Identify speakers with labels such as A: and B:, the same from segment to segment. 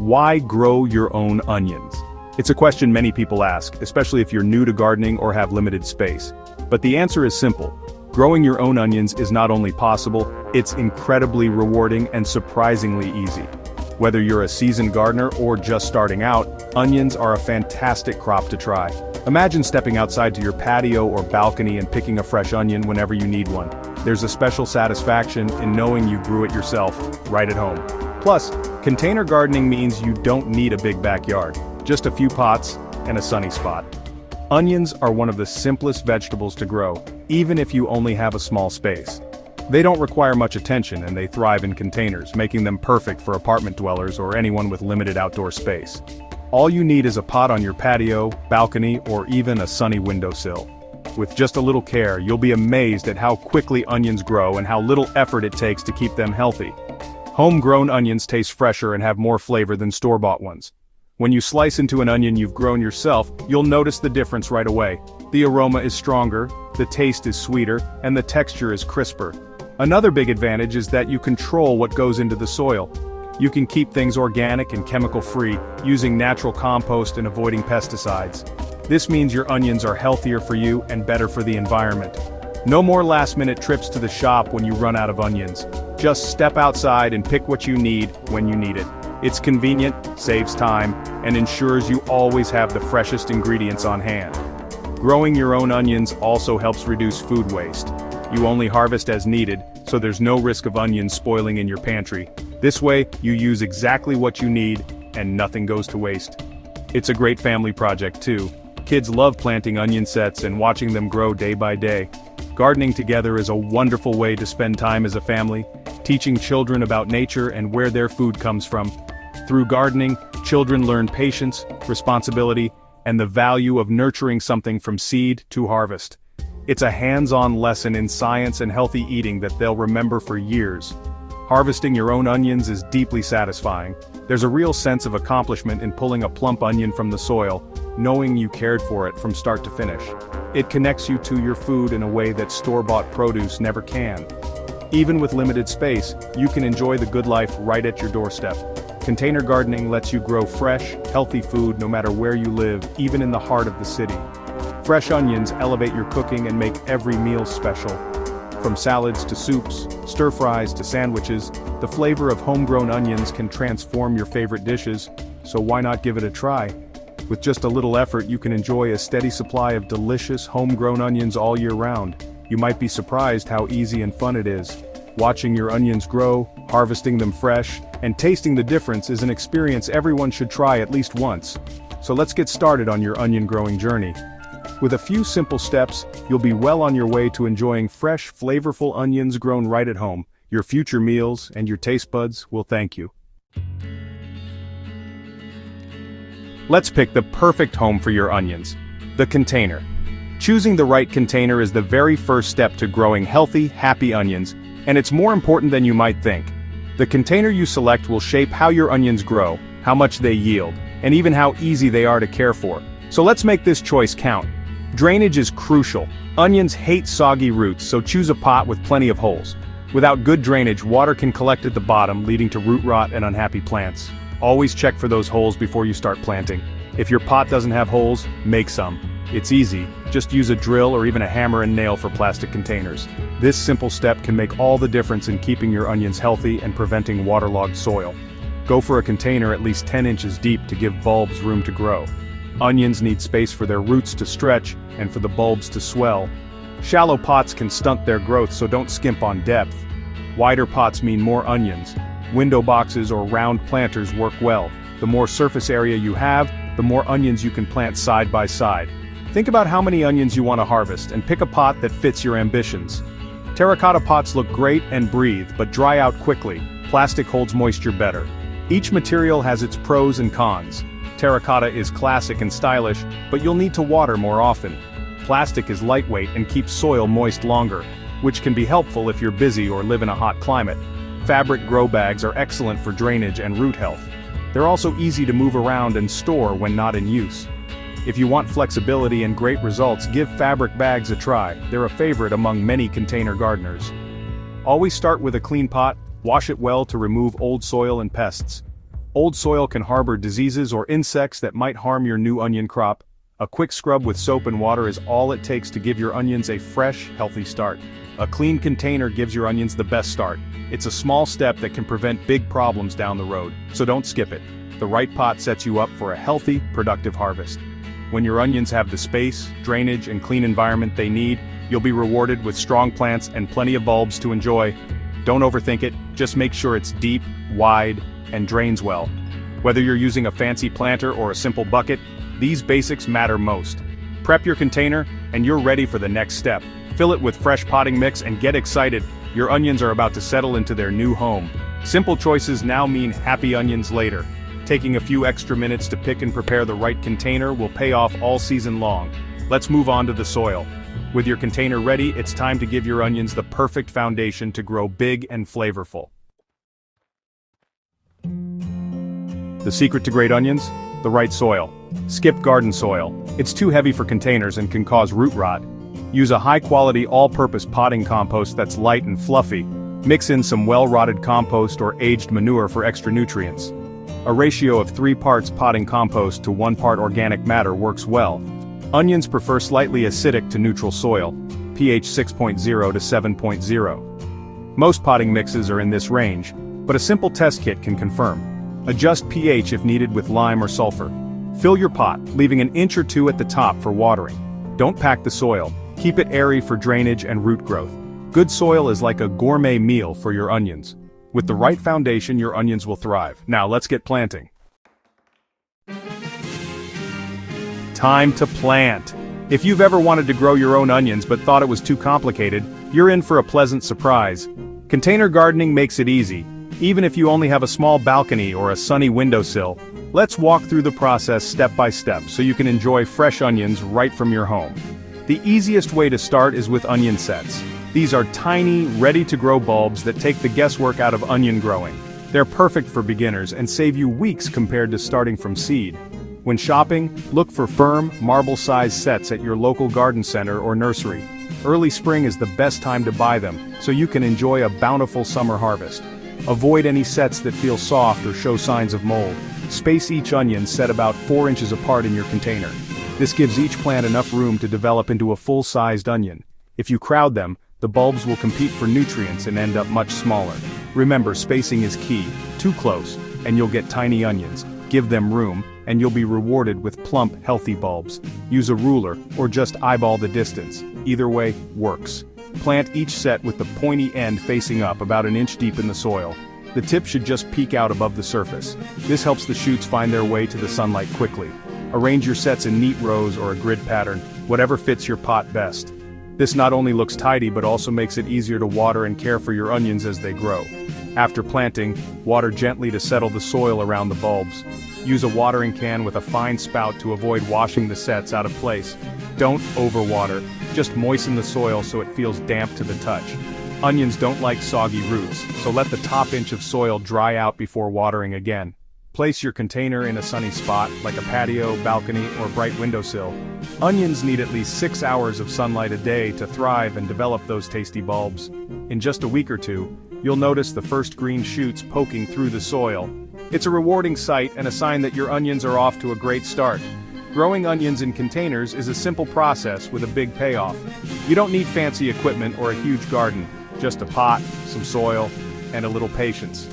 A: Why grow your own onions? It's a question many people ask, especially if you're new to gardening or have limited space. But the answer is simple. Growing your own onions is not only possible, it's incredibly rewarding and surprisingly easy. Whether you're a seasoned gardener or just starting out, onions are a fantastic crop to try. Imagine stepping outside to your patio or balcony and picking a fresh onion whenever you need one. There's a special satisfaction in knowing you grew it yourself, right at home. Plus, container gardening means you don't need a big backyard, just a few pots and a sunny spot. Onions are one of the simplest vegetables to grow, even if you only have a small space. They don't require much attention and they thrive in containers, making them perfect for apartment dwellers or anyone with limited outdoor space. All you need is a pot on your patio, balcony, or even a sunny windowsill. With just a little care, you'll be amazed at how quickly onions grow and how little effort it takes to keep them healthy. Homegrown onions taste fresher and have more flavor than store-bought ones. When you slice into an onion you've grown yourself, you'll notice the difference right away. The aroma is stronger, the taste is sweeter, and the texture is crisper. Another big advantage is that you control what goes into the soil. You can keep things organic and chemical-free, using natural compost and avoiding pesticides. This means your onions are healthier for you and better for the environment. No more last-minute trips to the shop when you run out of onions. Just step outside and pick what you need when you need it. It's convenient, saves time, and ensures you always have the freshest ingredients on hand. Growing your own onions also helps reduce food waste. You only harvest as needed, so there's no risk of onions spoiling in your pantry. This way, you use exactly what you need, and nothing goes to waste. It's a great family project too. Kids love planting onion sets and watching them grow day by day. Gardening together is a wonderful way to spend time as a family, teaching children about nature and where their food comes from. Through gardening, children learn patience, responsibility, and the value of nurturing something from seed to harvest. It's a hands-on lesson in science and healthy eating that they'll remember for years. Harvesting your own onions is deeply satisfying. There's a real sense of accomplishment in pulling a plump onion from the soil, knowing you cared for it from start to finish. It connects you to your food in a way that store-bought produce never can. Even with limited space, you can enjoy the good life right at your doorstep. Container gardening lets you grow fresh, healthy food no matter where you live, even in the heart of the city. Fresh onions elevate your cooking and make every meal special. From salads to soups, stir-fries to sandwiches, the flavor of homegrown onions can transform your favorite dishes, so why not give it a try? With just a little effort, you can enjoy a steady supply of delicious homegrown onions all year round. You might be surprised how easy and fun it is. Watching your onions grow, harvesting them fresh, and tasting the difference is an experience everyone should try at least once. So let's get started on your onion growing journey. With a few simple steps, you'll be well on your way to enjoying fresh, flavorful onions grown right at home. Your future meals and your taste buds will thank you. Let's pick the perfect home for your onions. The container. Choosing the right container is the very first step to growing healthy, happy onions, and it's more important than you might think. The container you select will shape how your onions grow, how much they yield, and even how easy they are to care for. So let's make this choice count. Drainage is crucial. Onions hate soggy roots, so choose a pot with plenty of holes. Without good drainage, water can collect at the bottom, leading to root rot and unhappy plants. Always check for those holes before you start planting. If your pot doesn't have holes, make some. It's easy, just use a drill or even a hammer and nail for plastic containers. This simple step can make all the difference in keeping your onions healthy and preventing waterlogged soil. Go for a container at least 10 inches deep to give bulbs room to grow. Onions need space for their roots to stretch and for the bulbs to swell. Shallow pots can stunt their growth, so don't skimp on depth. Wider pots mean more onions. Window boxes or round planters work well. The more surface area you have, the more onions you can plant side by side. Think about how many onions you want to harvest and pick a pot that fits your ambitions. Terracotta pots look great and breathe, but dry out quickly. Plastic holds moisture better. Each material has its pros and cons. Terracotta is classic and stylish, but you'll need to water more often. Plastic is lightweight and keeps soil moist longer, which can be helpful if you're busy or live in a hot climate. Fabric grow bags are excellent for drainage and root health. They're also easy to move around and store when not in use. If you want flexibility and great results, give fabric bags a try. They're a favorite among many container gardeners. Always start with a clean pot, wash it well to remove old soil and pests. Old soil can harbor diseases or insects that might harm your new onion crop. A quick scrub with soap and water is all it takes to give your onions a fresh, healthy start. A clean container gives your onions the best start. It's a small step that can prevent big problems down the road, so don't skip it. The right pot sets you up for a healthy, productive harvest. When your onions have the space, drainage, and clean environment they need, you'll be rewarded with strong plants and plenty of bulbs to enjoy. Don't overthink it, just make sure it's deep, wide, and drains well. Whether you're using a fancy planter or a simple bucket, these basics matter most. Prep your container, and you're ready for the next step. Fill it with fresh potting mix and get excited, your onions are about to settle into their new home. Simple choices now mean happy onions later. Taking a few extra minutes to pick and prepare the right container will pay off all season long. Let's move on to the soil. With your container ready, it's time to give your onions the perfect foundation to grow big and flavorful. The secret to great onions? The right soil. Skip garden soil. It's too heavy for containers and can cause root rot. Use a high-quality all-purpose potting compost that's light and fluffy. Mix in some well-rotted compost or aged manure for extra nutrients. A ratio of 3 parts potting compost to 1 part organic matter works well. Onions prefer slightly acidic to neutral soil, pH 6.0 to 7.0. Most potting mixes are in this range, but a simple test kit can confirm. Adjust pH if needed with lime or sulfur. Fill your pot, leaving an inch or 2 at the top for watering. Don't pack the soil. Keep it airy for drainage and root growth. Good soil is like a gourmet meal for your onions. With the right foundation, your onions will thrive. Now let's get planting. Time to plant. If you've ever wanted to grow your own onions but thought it was too complicated, you're in for a pleasant surprise. Container gardening makes it easy, even if you only have a small balcony or a sunny windowsill. Let's walk through the process step by step so you can enjoy fresh onions right from your home. The easiest way to start is with onion sets. These are tiny, ready-to-grow bulbs that take the guesswork out of onion growing. They're perfect for beginners and save you weeks compared to starting from seed. When shopping, look for firm, marble-sized sets at your local garden center or nursery. Early spring is the best time to buy them, so you can enjoy a bountiful summer harvest. Avoid any sets that feel soft or show signs of mold. Space each onion set about 4 inches apart in your container. This gives each plant enough room to develop into a full-sized onion. If you crowd them, the bulbs will compete for nutrients and end up much smaller. Remember, spacing is key. Too close, and you'll get tiny onions. Give them room, and you'll be rewarded with plump, healthy bulbs. Use a ruler, or just eyeball the distance. Either way, works. Plant each set with the pointy end facing up about an inch deep in the soil. The tip should just peek out above the surface. This helps the shoots find their way to the sunlight quickly. Arrange your sets in neat rows or a grid pattern, whatever fits your pot best. This not only looks tidy but also makes it easier to water and care for your onions as they grow. After planting, water gently to settle the soil around the bulbs. Use a watering can with a fine spout to avoid washing the sets out of place. Don't overwater, just moisten the soil so it feels damp to the touch. Onions don't like soggy roots, so let the top inch of soil dry out before watering again. Place your container in a sunny spot, like a patio, balcony, or bright windowsill. Onions need at least 6 hours of sunlight a day to thrive and develop those tasty bulbs. In just a week or two, you'll notice the first green shoots poking through the soil. It's a rewarding sight and a sign that your onions are off to a great start. Growing onions in containers is a simple process with a big payoff. You don't need fancy equipment or a huge garden, just a pot, some soil, and a little patience.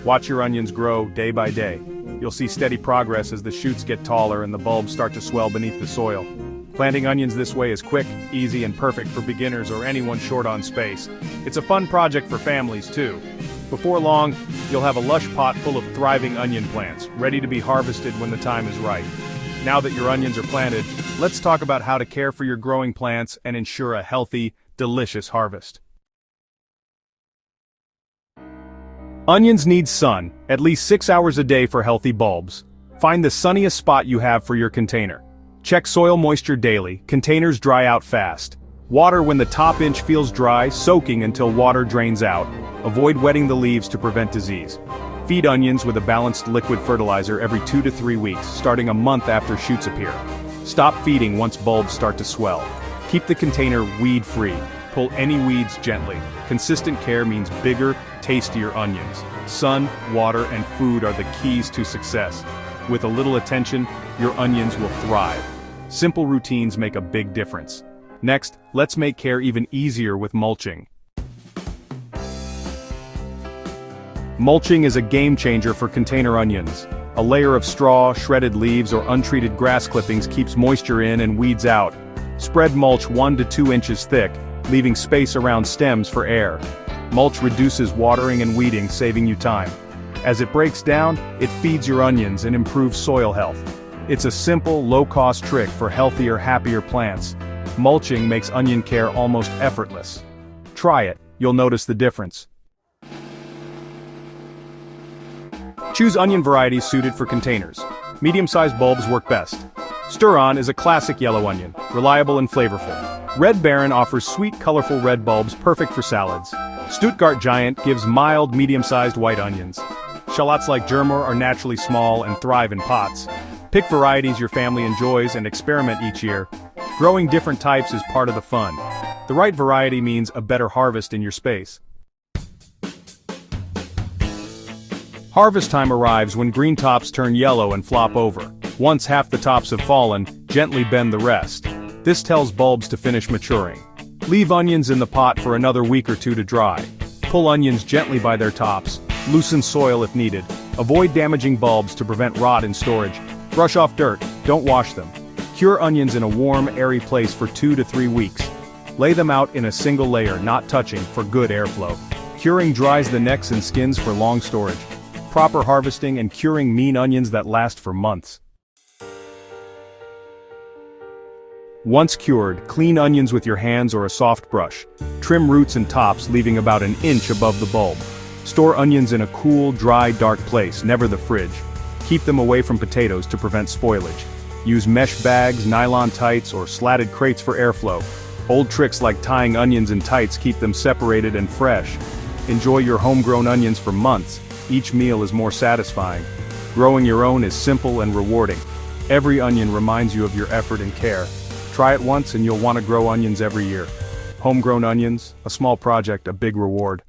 A: Watch your onions grow day by day. You'll see steady progress as the shoots get taller and the bulbs start to swell beneath the soil. Planting onions this way is quick, easy, and perfect for beginners or anyone short on space. It's a fun project for families, too. Before long, you'll have a lush pot full of thriving onion plants, ready to be harvested when the time is right. Now that your onions are planted, let's talk about how to care for your growing plants and ensure a healthy, delicious harvest. Onions need sun, at least 6 hours a day for healthy bulbs. Find the sunniest spot you have for your container. Check soil moisture daily, containers dry out fast. Water when the top inch feels dry, soaking until water drains out. Avoid wetting the leaves to prevent disease. Feed onions with a balanced liquid fertilizer every 2 to 3 weeks, starting a month after shoots appear. Stop feeding once bulbs start to swell. Keep the container weed-free. Pull any weeds gently. Consistent care means bigger, tastier onions. Sun, water, and food are the keys to success. With a little attention, your onions will thrive. Simple routines make a big difference. Next, let's make care even easier with mulching. Mulching is a game changer for container onions. A layer of straw, shredded leaves, or untreated grass clippings keeps moisture in and weeds out. Spread mulch 1 to 2 inches thick, leaving space around stems for air. Mulch reduces watering and weeding, saving you time. As it breaks down, it feeds your onions and improves soil health. It's a simple, low-cost trick for healthier, happier plants. Mulching makes onion care almost effortless. Try it, you'll notice the difference. Choose onion varieties suited for containers. Medium-sized bulbs work best. Stir-On is a classic yellow onion, reliable and flavorful. Red Baron offers sweet, colorful red bulbs perfect for salads. Stuttgart Giant gives mild, medium-sized white onions. Shallots like Germor are naturally small and thrive in pots. Pick varieties your family enjoys and experiment each year. Growing different types is part of the fun. The right variety means a better harvest in your space. Harvest time arrives when green tops turn yellow and flop over. Once half the tops have fallen, gently bend the rest. This tells bulbs to finish maturing. Leave onions in the pot for another week or two to dry. Pull onions gently by their tops. Loosen soil if needed. Avoid damaging bulbs to prevent rot in storage. Brush off dirt, don't wash them. Cure onions in a warm, airy place for 2 to 3 weeks. Lay them out in a single layer, not touching, for good airflow. Curing dries the necks and skins for long storage. Proper harvesting and curing mean onions that last for months. Once cured, clean onions with your hands or a soft brush. Trim roots and tops, leaving about an inch above the bulb. Store onions in a cool, dry, dark place, never the fridge. Keep them away from potatoes to prevent spoilage. Use mesh bags, nylon tights, or slatted crates for airflow. Old tricks like tying onions in tights keep them separated and fresh. Enjoy your homegrown onions for months. Each meal is more satisfying. Growing your own is simple and rewarding. Every onion reminds you of your effort and care. Try it once and you'll want to grow onions every year. Homegrown onions, a small project, a big reward.